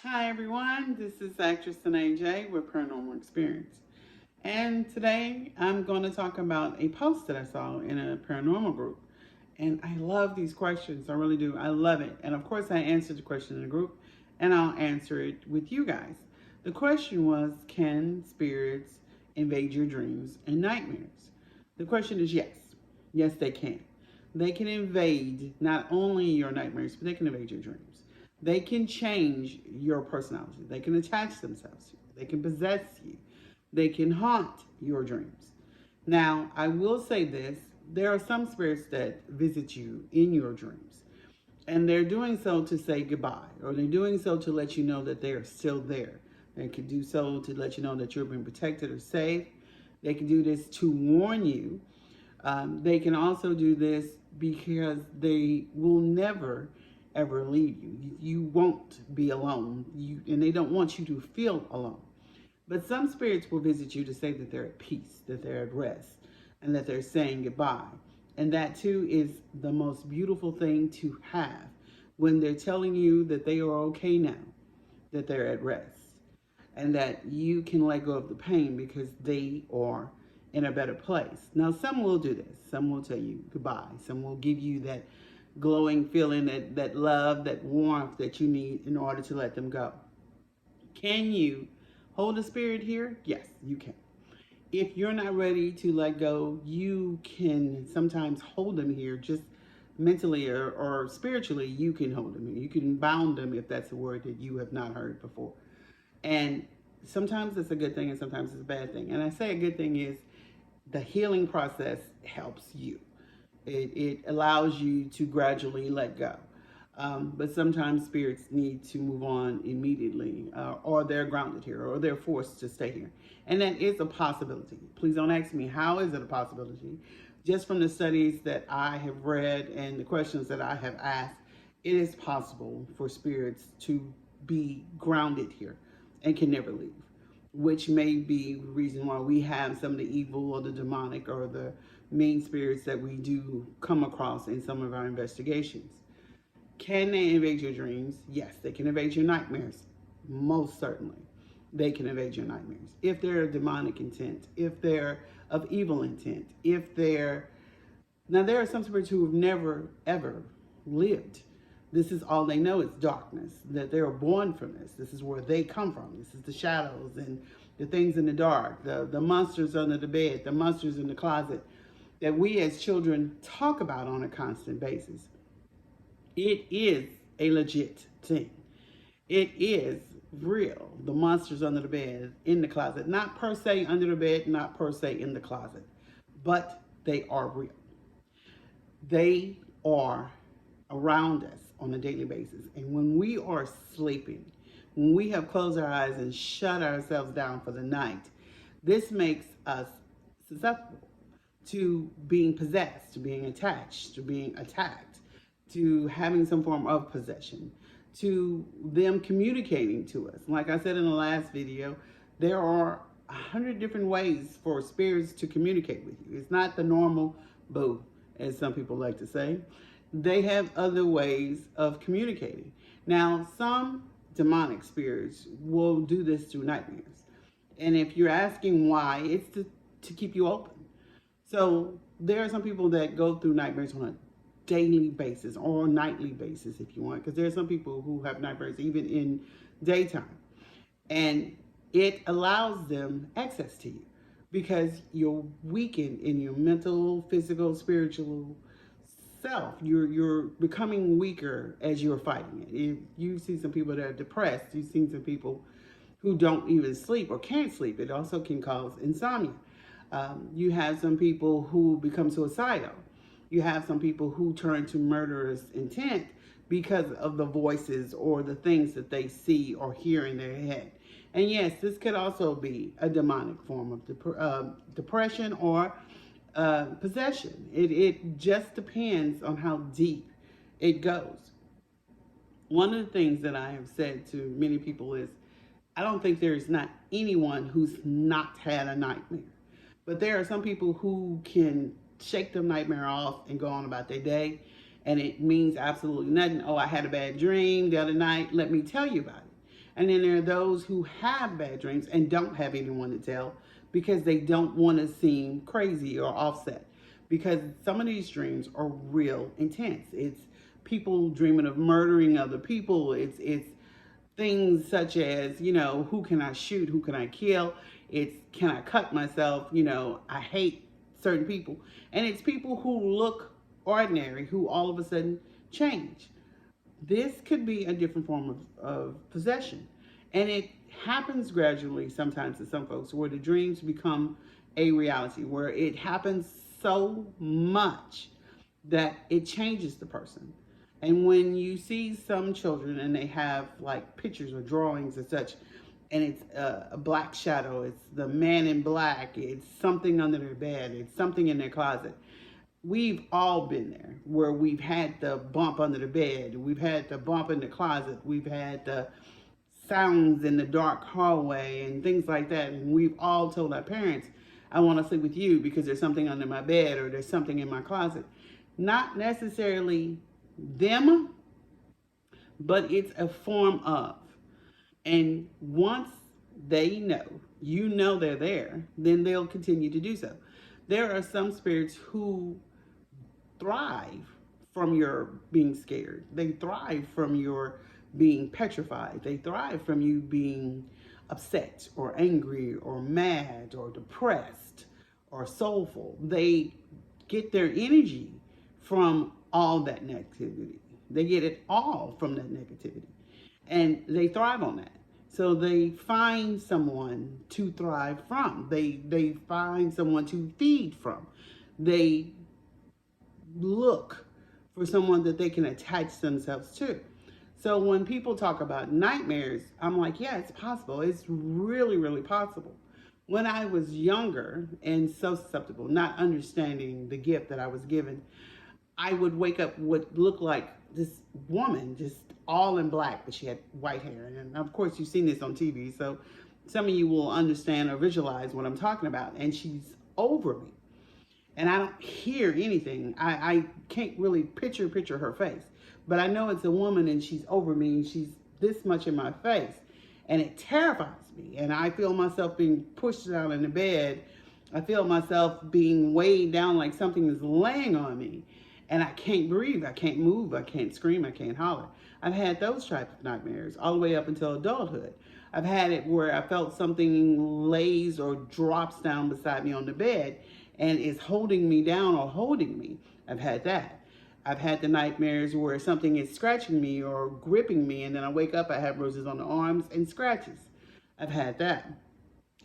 Hi everyone, this is actress AJ with Paranormal Experience. And today I'm going to talk about a post that I saw in a paranormal group. And I love these questions, I really do. I love it. And of course, I answered the question in the group and I'll answer it with you guys. The question was, can spirits invade your dreams and nightmares? The question is yes. Yes, they can. They can invade not only your nightmares, but they can invade your dreams. They can change your personality. They can attach themselves to you. They can possess you. They can haunt your dreams. Now, I will say this, there are some spirits that visit you in your dreams, and they're doing so to say goodbye, or they're doing so to let you know that they are still there. They can do so to let you know that you're being protected or safe. They can do this to warn you. They can also do this because they will never ever leave you. You won't be alone, and they don't want you to feel alone. But some spirits will visit you to say that they're at peace, that they're at rest, and that they're saying goodbye. And that too is the most beautiful thing to have, when they're telling you that they are okay now, that they're at rest, and that you can let go of the pain because they are in a better place. Now, some will do this. Some will tell you goodbye. Some will give you that glowing feeling, that love, that warmth that you need in order to let them go. Can you hold a spirit here? Yes, you can. If you're not ready to let go, you can sometimes hold them here just mentally or spiritually. You can hold them here. You can bound them, if that's a word that you have not heard before. And sometimes it's a good thing and sometimes it's a bad thing. And I say a good thing is the healing process helps you. It allows you to gradually let go. But sometimes spirits need to move on immediately, or they're grounded here, or they're forced to stay here. And that is a possibility. Please don't ask me, how is it a possibility? Just from the studies that I have read and the questions that I have asked, it is possible for spirits to be grounded here and can never leave, which may be the reason why we have some of the evil or the demonic or the mean spirits that we do come across in some of our investigations. Can they invade your dreams? Yes, they can invade your nightmares. Most certainly, they can invade your nightmares. If they're of demonic intent, if they're of evil intent, if they're... Now, there are some spirits who have never, ever lived. This is all they know is darkness, that they were born from this. This is where they come from. This is the shadows and the things in the dark, the monsters under the bed, the monsters in the closet that we as children talk about on a constant basis. It is a legit thing. It is real. The monsters under the bed, in the closet, not per se under the bed, not per se in the closet, but they are real. They are around us on a daily basis. And when we are sleeping, when we have closed our eyes and shut ourselves down for the night, this makes us susceptible to being possessed, to being attached, to being attacked, to having some form of possession, to them communicating to us. Like I said in the last video, there are 100 different ways for spirits to communicate with you. It's not the normal boo, as some people like to say. They have other ways of communicating. Now, some demonic spirits will do this through nightmares. And if you're asking why, it's to keep you open. So there are some people that go through nightmares on a daily basis or nightly basis, if you want, because there are some people who have nightmares even in daytime. And it allows them access to you because you're weakened in your mental, physical, spiritual self. You're becoming weaker as you're fighting it. If you see some people that are depressed, you've seen some people who don't even sleep or can't sleep. It also can cause insomnia. You have some people who become suicidal. You have some people who turn to murderous intent because of the voices or the things that they see or hear in their head. And yes, this could also be a demonic form of depression or possession. It just depends on how deep it goes. One of the things that I have said to many people is, I don't think there is not anyone who's not had a nightmare. But there are some people who can shake the nightmare off and go on about their day, and it means absolutely nothing. Oh, I had a bad dream the other night. Let me tell you about it. And then there are those who have bad dreams and don't have anyone to tell because they don't want to seem crazy or offset. Because some of these dreams are real intense. It's people dreaming of murdering other people. It's things such as, who can I shoot? Who can I kill? It's, can I cut myself? I hate certain people. And it's people who look ordinary who all of a sudden change. This could be a different form of possession. And it happens gradually sometimes to some folks where the dreams become a reality, where it happens so much that it changes the person. And when you see some children and they have like pictures or drawings and such, and it's a black shadow, it's the man in black, it's something under their bed, it's something in their closet. We've all been there where we've had the bump under the bed, we've had the bump in the closet, we've had the sounds in the dark hallway and things like that. And we've all told our parents, I want to sleep with you because there's something under my bed or there's something in my closet. Not necessarily them, but it's a form of. And once they know, they're there, then they'll continue to do so. There are some spirits who thrive from your being scared. They thrive from your being petrified. They thrive from you being upset or angry or mad or depressed or soulful. They get their energy from all that negativity. They get it all from that negativity. And they thrive on that. So they find someone to thrive from. They find someone to feed from. They look for someone that they can attach themselves to. So when people talk about nightmares, I'm like, yeah, it's possible. It's really, really possible. When I was younger and so susceptible, not understanding the gift that I was given, I would wake up what looked like this woman, just all in black, but she had white hair. And of course, you've seen this on TV, so some of you will understand or visualize what I'm talking about. And she's over me. And I don't hear anything. I can't really picture her face. But I know it's a woman and she's over me and she's this much in my face. And it terrifies me. And I feel myself being pushed down in the bed. I feel myself being weighed down like something is laying on me. And I can't breathe. I can't move. I can't scream. I can't holler. I've had those type of nightmares all the way up until adulthood. I've had it where I felt something lays or drops down beside me on the bed and is holding me down or holding me. I've had that. I've had the nightmares where something is scratching me or gripping me, and then I wake up, I have bruises on the arms and scratches. I've had that.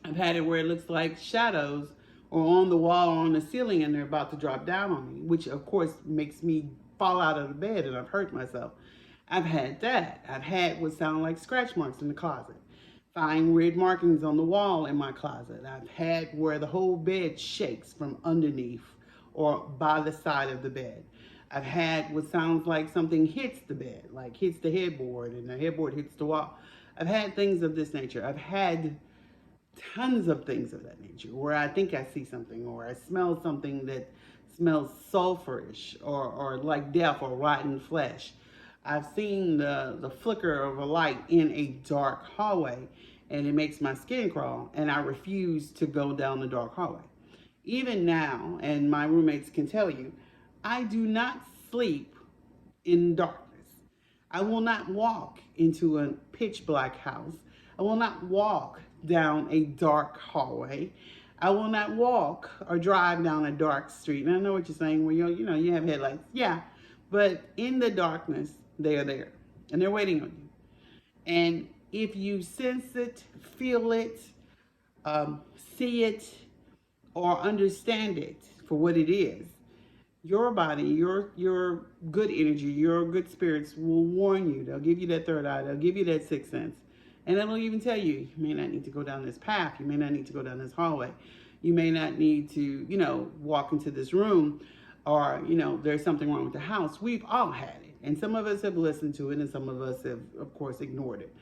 I've had it where it looks like shadows or on the wall or on the ceiling and they're about to drop down on me, which of course makes me fall out of the bed and I've hurt myself. I've had that. I've had what sound like scratch marks in the closet. Find weird markings on the wall in my closet. I've had where the whole bed shakes from underneath or by the side of the bed. I've had what sounds like something hits the bed, like hits the headboard and the headboard hits the wall. I've had things of this nature. I've had tons of things of that nature where I think I see something or I smell something that smells sulfurish or like death or rotten flesh. I've seen the flicker of a light in a dark hallway and it makes my skin crawl and I refuse to go down the dark hallway. Even now, and my roommates can tell you, I do not sleep in darkness. I will not walk into a pitch black house. I will not walk down a dark hallway. I will not walk or drive down a dark street. And I know what you're saying, where you have headlights. Yeah, but in the darkness, they are there and they're waiting on you. And if you sense it, feel it, see it, or understand it for what it is, your body, your good energy, your good spirits will warn you. They'll give you that third eye. They'll give you that sixth sense. And it'll even tell you, you may not need to go down this path. You may not need to go down this hallway. You may not need to, walk into this room or, there's something wrong with the house. We've all had it. And some of us have listened to it and some of us have, of course, ignored it.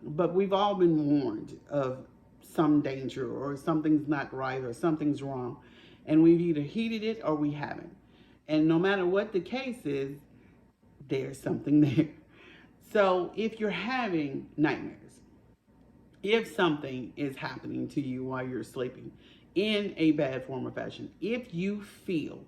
But we've all been warned of some danger or something's not right or something's wrong. And we've either heeded it or we haven't. And no matter what the case is, there's something there. So if you're having nightmares, if something is happening to you while you're sleeping in a bad form or fashion, if you feel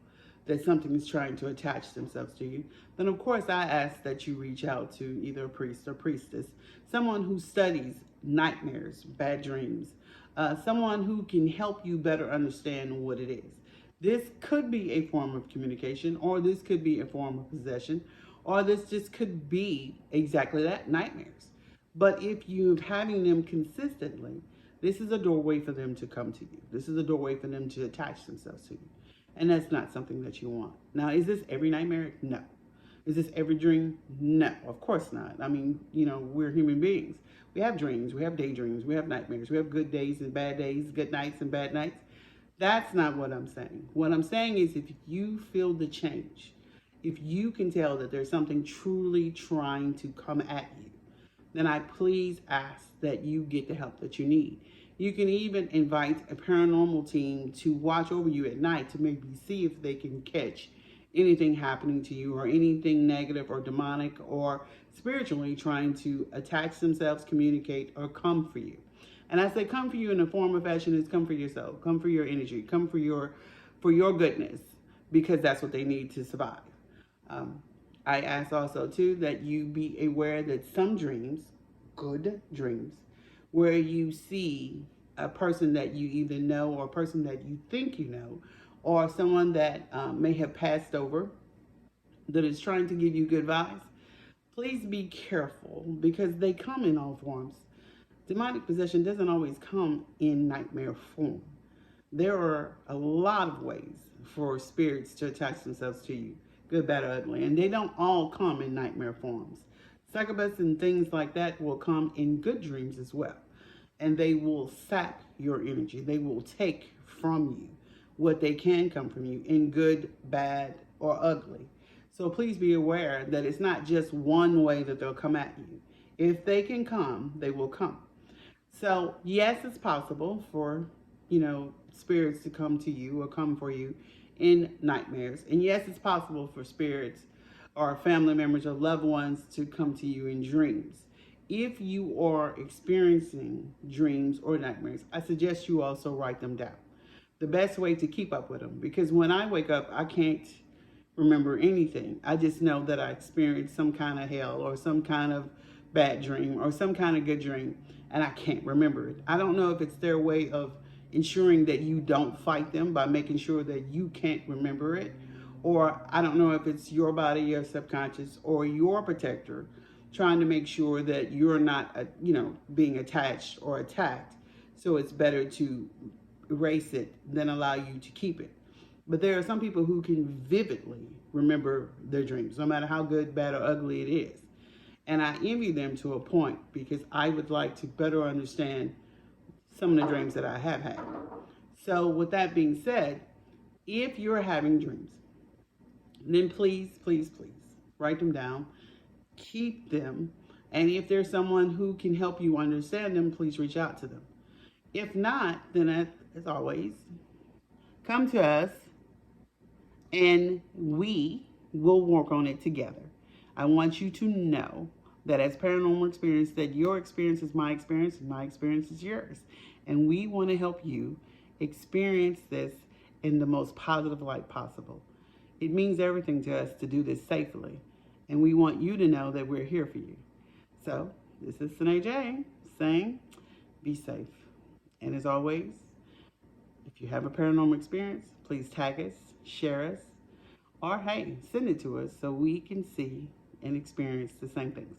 that something is trying to attach themselves to you, then of course I ask that you reach out to either a priest or priestess, someone who studies nightmares, bad dreams, someone who can help you better understand what it is. This could be a form of communication, or this could be a form of possession, or this just could be exactly that, nightmares. But if you're having them consistently, this is a doorway for them to come to you. This is a doorway for them to attach themselves to you. And that's not something that you want. Now, is this every nightmare? No. Is this every dream? No, of course not. I mean, we're human beings. We have dreams, we have daydreams, we have nightmares, we have good days and bad days, good nights and bad nights. That's not what I'm saying. What I'm saying is if you feel the change, if you can tell that there's something truly trying to come at you, then I please ask that you get the help that you need. You can even invite a paranormal team to watch over you at night to maybe see if they can catch anything happening to you or anything negative or demonic or spiritually trying to attach themselves, communicate, or come for you. And I say come for you in a form of fashion is come for yourself, come for your energy, come for your goodness, because that's what they need to survive. I ask also too that you be aware that some dreams, good dreams, where you see a person that you either know or a person that you think you know, or someone that may have passed over that is trying to give you good vibes, please be careful because they come in all forms. Demonic possession doesn't always come in nightmare form. There are a lot of ways for spirits to attach themselves to you, good, bad, or ugly, and they don't all come in nightmare forms. Succubus and things like that will come in good dreams as well, and they will sap your energy. They will take from you what they can come from you in good, bad, or ugly. So please be aware that it's not just one way that they'll come at you. If they can come, they will come. So yes, it's possible for, spirits to come to you or come for you in nightmares. And yes, it's possible for spirits or family members or loved ones to come to you in dreams. If you are experiencing dreams or nightmares, I suggest you also write them down. The best way to keep up with them, because when I wake up, I can't remember anything. I just know that I experienced some kind of hell or some kind of bad dream or some kind of good dream, and I can't remember it. I don't know if it's their way of ensuring that you don't fight them by making sure that you can't remember it, or I don't know if it's your body, your subconscious, or your protector trying to make sure that you're not, being attached or attacked. So it's better to erase it than allow you to keep it. But there are some people who can vividly remember their dreams, no matter how good, bad, or ugly it is. And I envy them to a point because I would like to better understand some of the dreams that I have had. So with that being said, if you're having dreams, then please, please, please write them down, keep them. And if there's someone who can help you understand them, please reach out to them. If not, then as always, come to us and we will work on it together. I want you to know that as paranormal experience, that your experience is my experience and my experience is yours. And we want to help you experience this in the most positive light possible. It means everything to us to do this safely. And we want you to know that we're here for you. So this is Sine J saying, be safe. And as always, if you have a paranormal experience, please tag us, share us, or hey, send it to us so we can see and experience the same things.